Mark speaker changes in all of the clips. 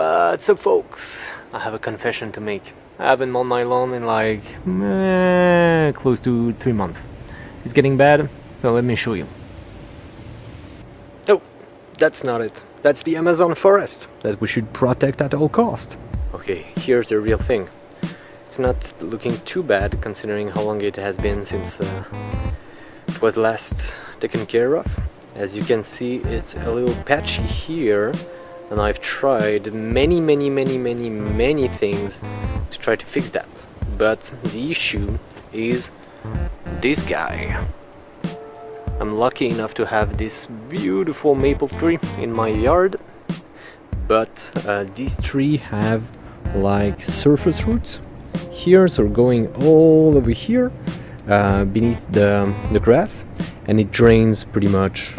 Speaker 1: What's up, folks? I have a confession to make. I haven't mowed my lawn in like close to 3 months. It's getting bad, so let me show you. Oh, that's not it. That's the Amazon forest that we should protect at all cost. Okay, here's the real thing. It's not looking too bad considering how long it has been since it was last taken care of. As you can see, it's a little patchy here, and I've tried many things to try to fix that. But the issue is this guy. I'm lucky enough to have this beautiful maple tree in my yard, but these trees have like surface roots here, so going all over here beneath the grass, and it drains pretty much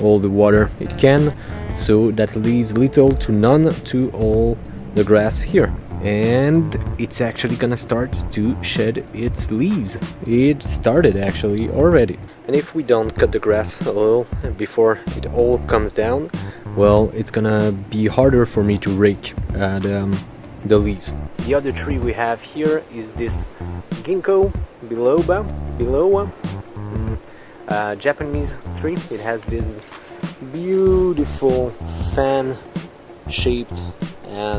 Speaker 1: all the water it can, so that leaves little to none to all the grass here, and it's actually gonna start to shed its leaves. It started actually already, and if we don't cut the grass a little before it all comes down, well, it's gonna be harder for me to rake the leaves. The other tree we have here is this ginkgo biloba, Japanese tree. It has this beautiful fan-shaped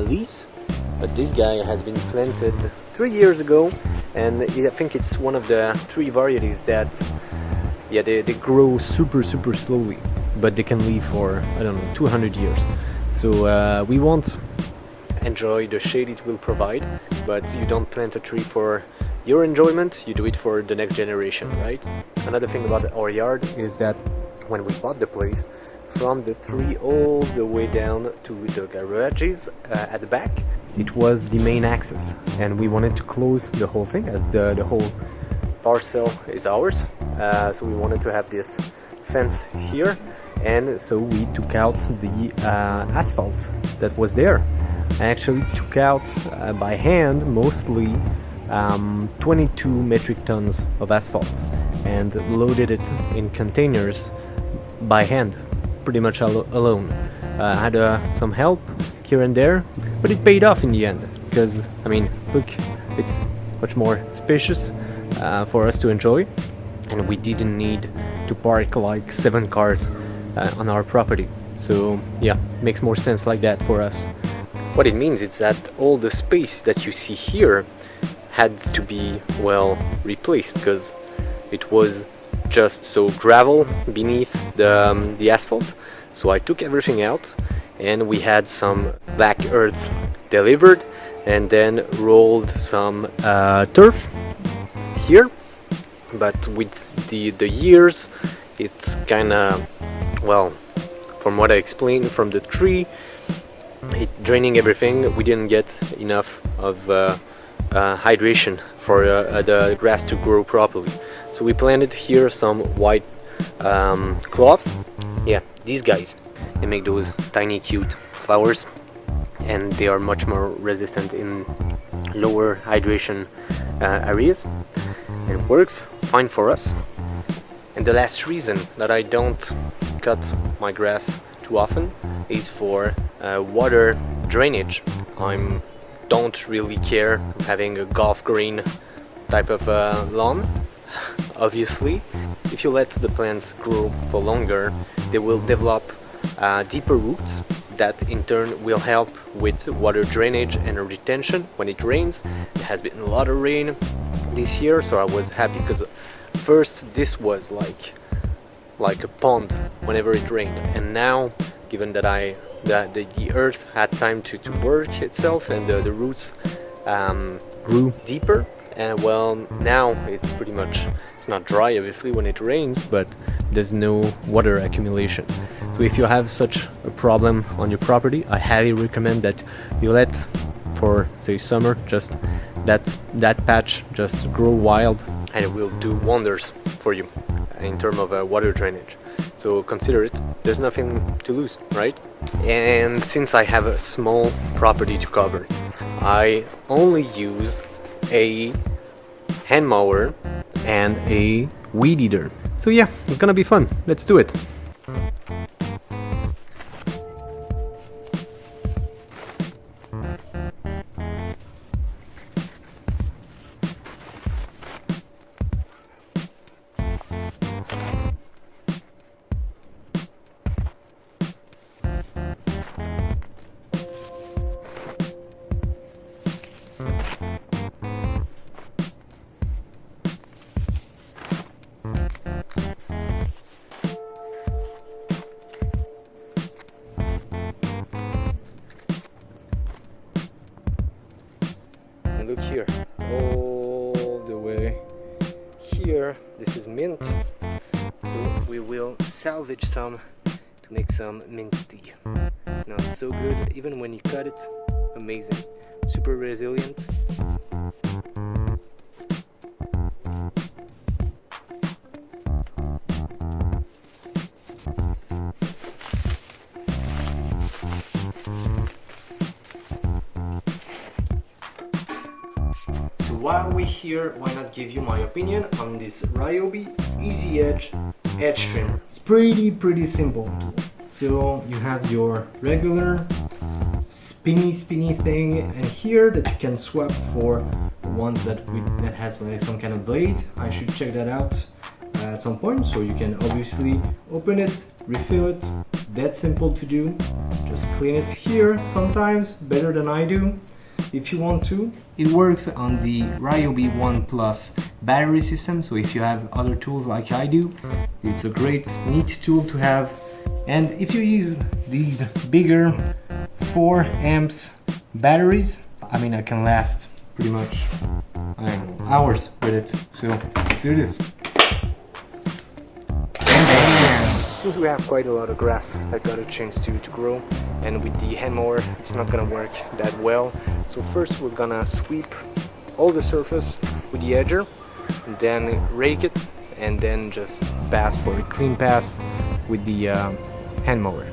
Speaker 1: leaves, but this guy has been planted 3 years ago, and I think it's one of the 3 varieties that they grow super slowly, but they can live for, I don't know, 200 years. So we won't enjoy the shade it will provide, but you don't plant a tree for your enjoyment, you do it for the next generation, right? Another thing about our yard is that when we bought the place, from the tree all the way down to the garages at the back, it was the main access, and we wanted to close the whole thing as the whole parcel is ours, so we wanted to have this fence here, and so we took out the asphalt that was there. I actually took out by hand mostly 22 metric tons of asphalt and loaded it in containers by hand, pretty much alone. I had some help here and there, but it paid off in the end, because, I mean, look, it's much more spacious for us to enjoy, and we didn't need to park like 7 cars on our property. So yeah, makes more sense like that for us. What it means is that all the space that you see here had to be, well, replaced, because it was just so gravel beneath the asphalt. So I took everything out, and we had some black earth delivered, and then rolled some turf here. But with the years, it's kinda, well, from what I explained from the tree, it draining everything, we didn't get enough of hydration for the grass to grow properly. So we planted here some white cloves. Yeah, these guys, they make those tiny cute flowers, and they are much more resistant in lower hydration areas, and it works fine for us. And the last reason that I don't cut my grass too often is for water drainage. I don't really care having a golf green type of lawn. Obviously, if you let the plants grow for longer, they will develop deeper roots that in turn will help with water drainage and retention when it rains. There has been a lot of rain this year, so I was happy, because first this was like a pond whenever it rained, and now, given that the earth had time to work itself, and the roots grew deeper, and well, now it's pretty much, it's not dry obviously when it rains, but there's no water accumulation. So if you have such a problem on your property, I highly recommend that you let, for say summer, just that patch just grow wild, and it will do wonders for you in terms of water drainage. So consider it. There's nothing to lose, right? And since I have a small property to cover, I only use a hand mower and a weed eater. So yeah, it's gonna be fun. Let's do it. look here, all the way here, this is mint, so we will salvage some to make some mint tea. It smells so good, even when you cut it, amazing, super resilient. While we're here, why not give you my opinion on this Ryobi Easy Edge trimmer. It's pretty simple tool. So you have your regular spinny thing, and here that you can swap for the ones that has like some kind of blade. I should check that out at some point. So you can obviously open it, refill it. That's simple to do. Just clean it here sometimes, better than I do. If you want to. It works on the Ryobi 1 Plus battery system, so if you have other tools like I do, it's a great, neat tool to have. And if you use these bigger 4 amps batteries, I mean, I can last pretty much, I don't know, hours with it. So let's do this. Since we have quite a lot of grass that got a chance to grow, and with the hand mower it's not gonna work that well, so first we're gonna sweep all the surface with the edger, and then rake it, and then just pass for a clean pass with the hand mower.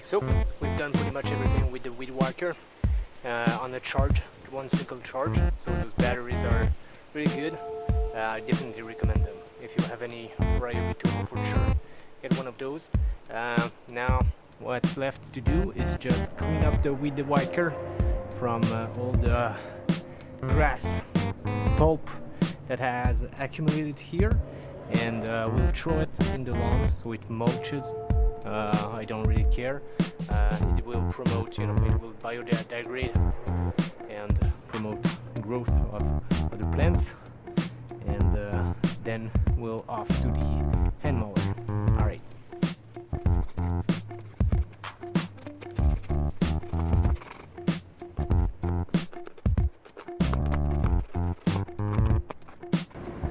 Speaker 1: So we've done pretty much everything with the weed whacker on a charge, one single charge. So those batteries are really good. I definitely recommend them. If you have any Ryobi tool, for sure get one of those. Now what's left to do is just clean up the weed whacker from all the grass pulp that has accumulated here, and we'll throw it in the lawn so it mulches I don't really care. It will promote, it will biodegrade and promote growth of other plants, and then we'll off to the hand mower. Alright.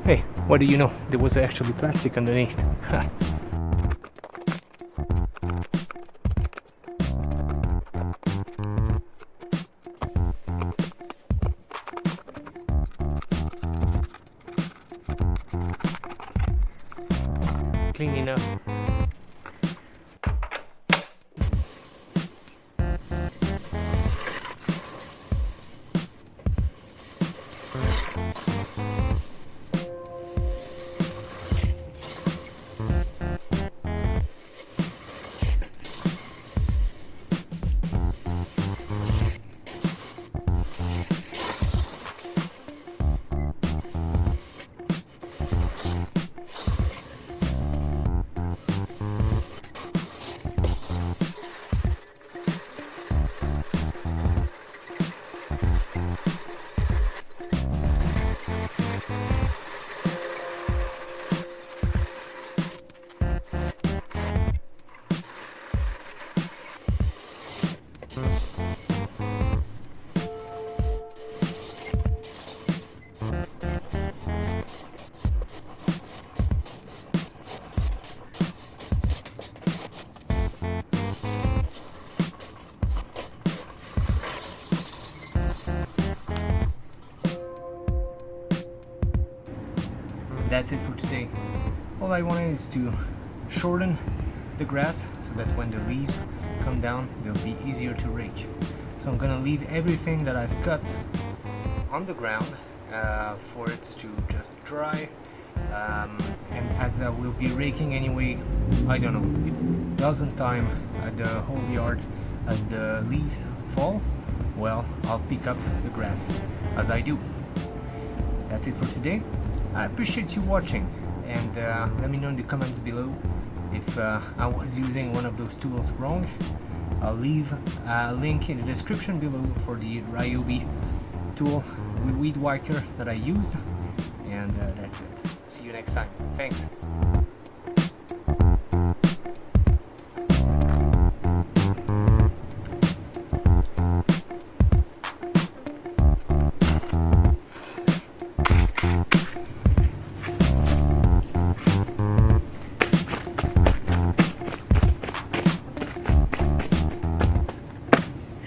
Speaker 1: Hey, what do you know? There was actually plastic underneath. Clean enough. That's it for today. All I wanted is to shorten the grass so that when the leaves come down they'll be easier to rake. So I'm gonna leave everything that I've cut on the ground for it to just dry, and as we'll be raking anyway, I don't know, a dozen times the whole yard as the leaves fall, well, I'll pick up the grass as I do. That's it for today. I appreciate you watching, and let me know in the comments below if I was using one of those tools wrong. I'll leave a link in the description below for the Ryobi tool with weed whacker that I used, and that's it. See you next time. Thanks.